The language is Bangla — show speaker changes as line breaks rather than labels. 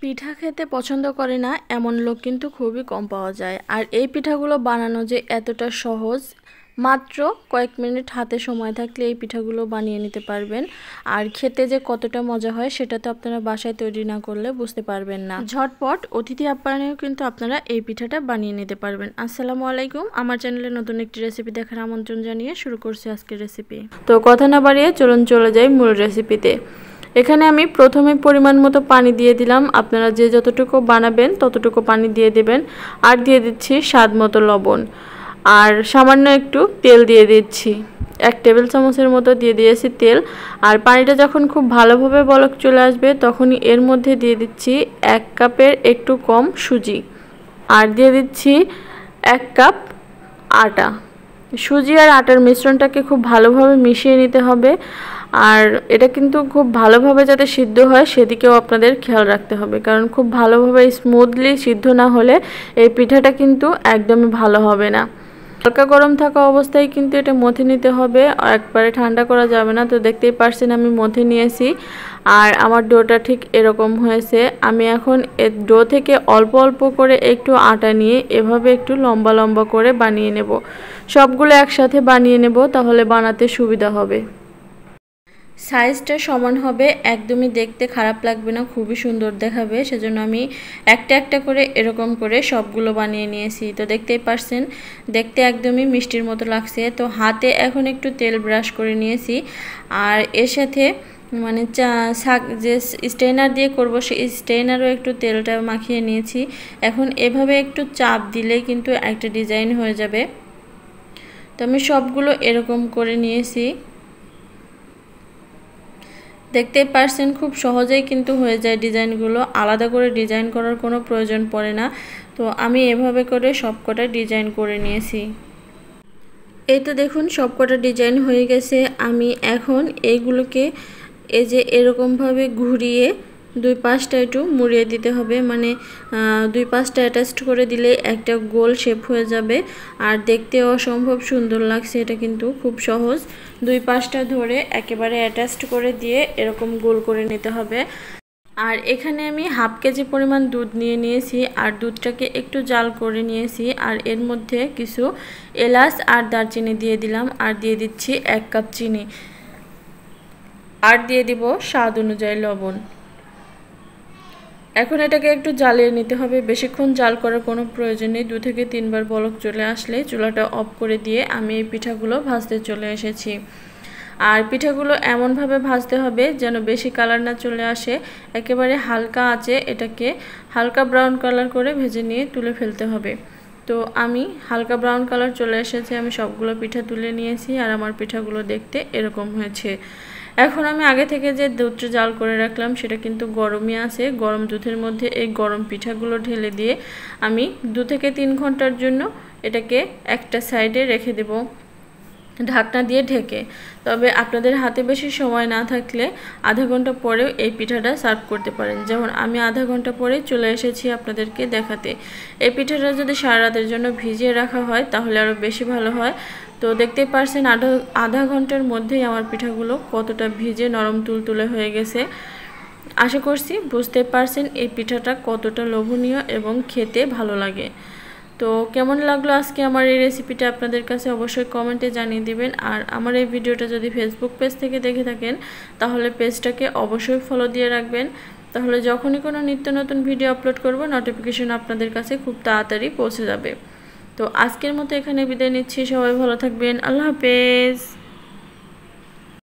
পিঠা খেতে পছন্দ করে না এমন লোক কিন্তু খুবই কম পাওয়া যায়। আর এই পিঠাগুলো বানানো যে এতটা সহজ, মাত্র কয়েক মিনিট হাতে সময় থাকলে এই পিঠাগুলো বানিয়ে নিতে পারবেন। আর খেতে যে কতটা মজা হয় সেটা তো আপনারা বাসায় তৈরি না করলে বুঝতে পারবেন না। ঝটপট অতিথি আপ্যায়নেও কিন্তু আপনারা এই পিঠাটা বানিয়ে নিতে পারবেন। আসসালামু আলাইকুম, আমার চ্যানেলে নতুন একটি রেসিপি দেখার আমন্ত্রণ জানিয়ে শুরু করছি আজকের রেসিপি। তো কথা না বাড়িয়ে চলুন চলে যাই মূল রেসিপিতে। এখানে আমি প্রথমে পরিমাণ মতো পানি দিয়ে দিলাম। আপনারা যে যতটুকু বানাবেন ততটুকু পানি দিয়ে দেবেন। আর দিয়ে দিচ্ছি স্বাদ মতো লবণ, আর সামান্য একটু তেল দিয়ে দিচ্ছি। 1 টেবিল চামচের মতো দিয়ে দিয়েছি তেল। আর পানিটা যখন খুব ভালোভাবে বলক চলে আসবে তখনই এর মধ্যে দিয়ে দিচ্ছি 1 কাপের একটু কম সুজি, আর দিয়ে দিচ্ছি 1 কাপ আটা। সুজি আর আটার মিশ্রণটাকে খুব ভালোভাবে মিশিয়ে নিতে হবে। আর এটা কিন্তু খুব ভালোভাবে যাতে সিদ্ধ হয় সেদিকেও আপনাদের খেয়াল রাখতে হবে, কারণ খুব ভালোভাবে স্মুথলি সিদ্ধ না হলে এই পিঠাটা কিন্তু একদমই ভালো হবে না। হালকা গরম থাকা অবস্থায় কিন্তু এটা মথে নিতে হবে, একবারে ঠান্ডা করা যাবে না। তো দেখতেই পারছেন আমি মথে নিয়েছি, আর আমার ডোটা ঠিক এরকম হয়েছে। আমি এখন ডো থেকে অল্প অল্প করে একটু আটা নিয়ে এভাবে একটু লম্বা লম্বা করে বানিয়ে নেব। সবগুলো একসাথে বানিয়ে নেব, তাহলে বানাতে সুবিধা হবে। সাইজটা সমান হবে, একদমই দেখতে খারাপ লাগবে না, খুবই সুন্দর দেখাবে। সেজন্য আমি একটা একটা করে এরকম করে সবগুলো বানিয়ে নিয়েছি। তো দেখতেই পারছেন দেখতে একদমই মিষ্টির মতো লাগছে। তো হাতে এখন একটু তেল ব্রাশ করে নিয়েছি, আর এর সাথে মানে যে স্ট্রেনার দিয়ে করব সেই স্ট্রেনারও একটু তেলটা মাখিয়ে নিয়েছি। এখন এভাবে একটু চাপ দিলেই কিন্তু একটা ডিজাইন হয়ে যাবে। তো আমি সবগুলো এরকম করে নিয়েছি। দেখতেই পারছেন খুব সহজেই কিন্তু হয়ে যায় ডিজাইনগুলো, আলাদা করে ডিজাইন করার কোনো প্রয়োজন পড়ে না। তো আমি এভাবে করে সবকটা ডিজাইন করে নিয়েছি। এই তো দেখুন সবকটা ডিজাইন হয়ে গেছে। আমি এখন এইগুলোকে এই যে এরকমভাবে ঘুরিয়ে 2 পাশটা একটু মুড়িয়ে দিতে হবে, মানে 2 পাশটা অ্যাটাচড করে দিলে একটা গোল শেপ হয়ে যাবে। আর দেখতে অসম্ভব সুন্দর লাগছে, এটা কিন্তু খুব সহজ। 2 পাশটা ধরে একেবারে অ্যাটাচড করে দিয়ে এরকম গোল করে নিতে হবে। আর এখানে আমি হাফ কেজি পরিমাণ দুধ নিয়ে নিয়েছি, আর দুধটাকে একটু জাল করে নিয়েছি। আর এর মধ্যে কিছু এলাচ আর দারচিনি দিয়ে দিলাম, আর দিয়ে দিচ্ছি 1 কাপ চিনি, আর দিয়ে দিব স্বাদ অনুযায়ী লবণ। এখন এটাকে একটু জ্বালিয়ে নিতে হবে, বেশিক্ষণ জাল করার কোনো প্রয়োজন নেই। 2 থেকে 3 বার বলক চলে আসলে চুলাটা অফ করে দিয়ে আমি এই পিঠাগুলো ভাজতে চলে এসেছি। আর পিঠাগুলো এমনভাবে ভাজতে হবে যেন বেশি কালার না চলে আসে, একেবারে হালকা আঁচে এটাকে হালকা ব্রাউন কালার করে ভেজে নিয়ে তুলে ফেলতে হবে। তো আমি হালকা ব্রাউন কালার চলে এসেছে, আমি সবগুলো পিঠা তুলে নিয়েছি। আর আমার পিঠাগুলো দেখতে এরকম হয়েছে। এখন আমি আগে থেকে যে দুধটা জাল করে রাখলাম সেটা কিন্তু গরমই আছে। গরম দুধের মধ্যে এই গরম পিঠাগুলো ঢেলে দিয়ে আমি 2 থেকে 3 ঘন্টার জন্য এটাকে একটা সাইডে রেখে দেব, ঢাকনা দিয়ে ঢেকে। তবে আপনাদের হাতে বেশি সময় না থাকলে আধা ঘন্টা পরেও এই পিঠাটা সার্ভ করতে পারেন। যেমন আমি আধা ঘন্টা পরে চলে এসেছি আপনাদেরকে দেখাতে। এই পিঠাটা যদি সারা রাতের জন্য ভিজিয়ে রাখা হয় তাহলে আরও বেশি ভালো হয়। তো দেখতেই পারছেন আধা ঘন্টার মধ্যেই আমার পিঠাগুলো কতটা ভিজে নরম তুলতুলে হয়ে গেছে। আশা করছি বুঝতে পারছেন এই পিঠাটা কতটা লোভনীয় এবং খেতে ভালো লাগে। তো কেমন লাগলো আজকে আমার এই রেসিপিটা আপনাদের কাছে অবশ্যই কমেন্টে জানিয়ে দিবেন। আর আমার এই ভিডিওটা যদি ফেসবুক পেজ থেকে দেখে থাকেন তাহলে পেজটাকে অবশ্যই ফলো দিয়ে রাখবেন, তাহলে যখনই কোনো নিত্য নতুন ভিডিও আপলোড করব নোটিফিকেশন আপনাদের কাছে খুব তাড়াতাড়ি পৌঁছে যাবে। তো আজকের মতো এখানে বিদায় নিচ্ছি, সবাই ভালো থাকবেন, আল্লাহ হাফেজ।